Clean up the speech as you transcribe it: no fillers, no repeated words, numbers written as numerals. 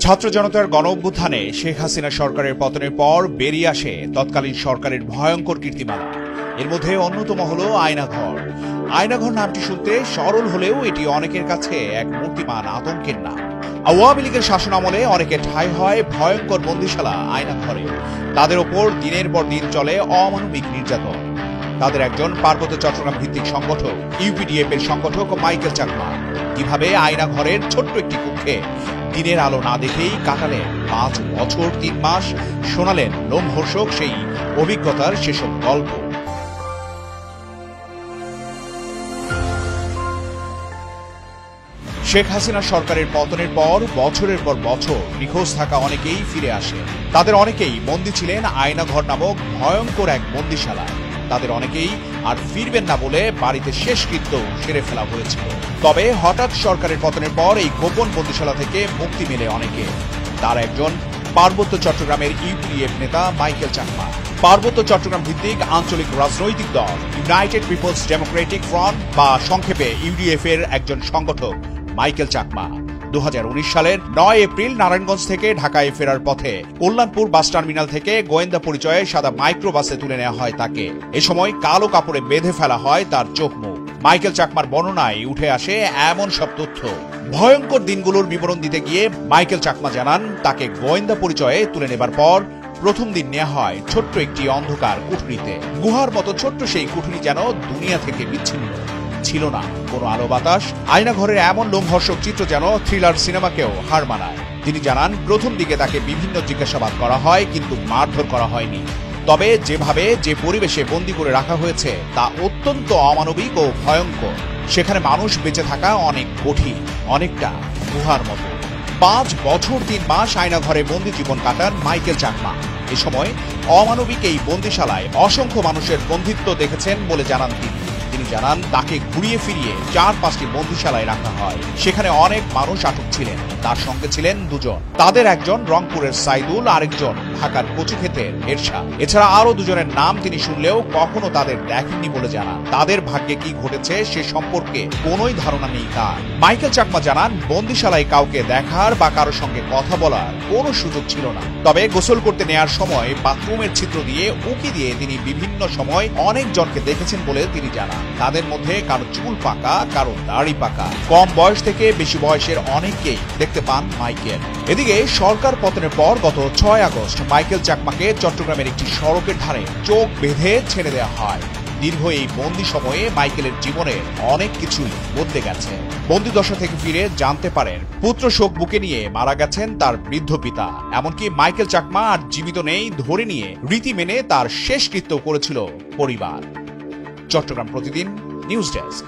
ছাত্র জনতার গণঅভ্যুত্থানে শেখ হাসিনা সরকারের পতনের পর বেরিয়ে আসে তৎকালীন সরকারের ভয়ঙ্কর কীর্তিমালা। এর মধ্যে অন্যতম হল আয়নাঘর। আয়নাঘর নামটি শুনতে সরল হলেও এটি অনেকের কাছে এক মূর্তিমান আতঙ্কের নাম। আওয়ামী লীগের শাসনামলে অনেকে ঠাঁই হয় ভয়ঙ্কর বন্দিশালা আয়নাঘরে। তাদের ওপর দিনের পর দিন চলে অমানবিক নির্যাতন। তাদের একজন পার্বত্য চট্টগ্রাম ভিত্তিক সংগঠক ইউপিডিএফ এর সংগঠক মাইকেল চাকমা কিভাবে আয়নাঘরের ছোট্ট একটি কক্ষে দিনের আলো না দেখেই কাটালেন ৫ বছর ৩ মাস, শোনালেন লোমহর্ষক সেই অভিজ্ঞতার সেসব গল্প। শেখ হাসিনা সরকারের পতনের পর বছরের পর বছর নিখোঁজ থাকা অনেকেই ফিরে আসে। তাদের অনেকেই বন্দী ছিলেন আয়নাঘর নামক ভয়ঙ্কর এক বন্দিশালায়। তাদের অনেকেই আর ফিরবেন না বলে বাড়িতে শেষকৃত্য সেরে ফেলা হয়েছিল। তবে হঠাৎ সরকারের পতনের পর এই গোপন বন্দিশালা থেকে মুক্তি মেলে অনেকে। তার একজন পার্বত্য চট্টগ্রামের ইউপিডিএফ নেতা মাইকেল চাকমা। পার্বত্য চট্টগ্রাম ভিত্তিক আঞ্চলিক রাজনৈতিক দল ইউনাইটেড পিপলস ডেমোক্রেটিক ফ্রন্ট বা সংক্ষেপে ইউডিএফ এর একজন সংগঠক মাইকেল চাকমা 2019 সালের 9 এপ্রিল নারায়ণগঞ্জ থেকে ঢাকায় ফেরার পথে কল্যাণপুর বাস টার্মিনাল থেকে গোয়েন্দা পরিচয়ে সাদা মাইক্রো বাসে তুলে নেওয়া হয় তাকে। এ সময় কালো কাপড়ে বেঁধে ফেলা হয় তার চোখ মুখ। মাইকেল চাকমার বর্ণনায় উঠে আসে এমন সব তথ্য। ভয়ঙ্কর দিনগুলোর বিবরণ দিতে গিয়ে মাইকেল চাকমা জানান, তাকে গোয়েন্দা পরিচয়ে তুলে নেবার পর প্রথম দিন নেওয়া হয় ছোট্ট একটি অন্ধকার কুঠুরিতে। গুহার মতো ছোট্ট সেই কুঠুরি যেন দুনিয়া থেকে বিচ্ছিন্ন। ছিল না কোনো আলো বাতাস। আয়নাঘরের এমন লোমহর্ষক চিত্র যেন থ্রিলার সিনেমাকেও হার মানায়। তিনি জানান, প্রথম দিকে তাকে বিভিন্ন জিজ্ঞাসাবাদ করা হয়, কিন্তু মারধর করা হয়নি। তবে যেভাবে যে পরিবেশে বন্দী করে রাখা হয়েছে তা অত্যন্ত অমানবিক ও ভয়ঙ্কর। সেখানে মানুষ বেঁচে থাকা অনেক কঠিন, অনেকটা গুহার মতো। ৫ বছর ৩ মাস আয়নাঘরে বন্দী জীবন কাটান মাইকেল চাকমা। এ সময় অমানবিক এই বন্দিশালায় অসংখ্য মানুষের বন্দিত্ব দেখেছেন বলে জানান তিনি। তিনি জানান, তাকে ঘুরিয়ে ফিরিয়ে ৪-৫টি বন্দিশালায় রাখা হয়। সেখানে অনেক মানুষ আটক ছিলেন। তার সঙ্গে ছিলেন দুজন। তাদের একজন রংপুরের সাইদুল, আরেকজন ঢাকার কচুক্ষেতের এরশাদ। এছাড়া আরো দুজনের নাম তিনি শুনলেও কখনো তাদের দেখেননি বলে জানান। তাদের ভাগ্যে কি ঘটেছে সে সম্পর্কে কোনোই ধারণা নেই তার। মাইকেল চাকমা জানান, বন্দিশালায় কাউকে দেখার বা কারো সঙ্গে কথা বলার কোনো সুযোগ ছিল না। তবে গোসল করতে নেয়ার সময় বাথরুমের ছিদ্র দিয়ে উঁকি দিয়ে তিনি বিভিন্ন সময় অনেক জনকে দেখেছেন বলে তিনি জানান। তাদের মধ্যে কারো চুল পাকা, কারো দাড়ি পাকা। কম বয়স থেকে বেশি বয়সের অনেককেই দেখতে পান মাইকেল। এদিকে সরকার পতনের পর গত 6 আগস্ট মাইকেল চাকমাকে চট্টগ্রামের একটি সড়কের ধারে চোখ বেঁধে ছেড়ে দেওয়া হয়। দীর্ঘ এই বন্দি সময়ে মাইকেলের জীবনের অনেক কিছুই বদলে গেছে। বন্দি দশা থেকে ফিরে জানতে পারেন পুত্র শোক বুকে নিয়ে মারা গেছেন তার বৃদ্ধ পিতা। এমনকি মাইকেল চাকমা আর জীবিত নেই ধরে নিয়ে রীতি মেনে তার শেষকৃত্য করেছিল পরিবার। চট্টগ্রাম প্রতিদিন নিউজ ডেস্ক।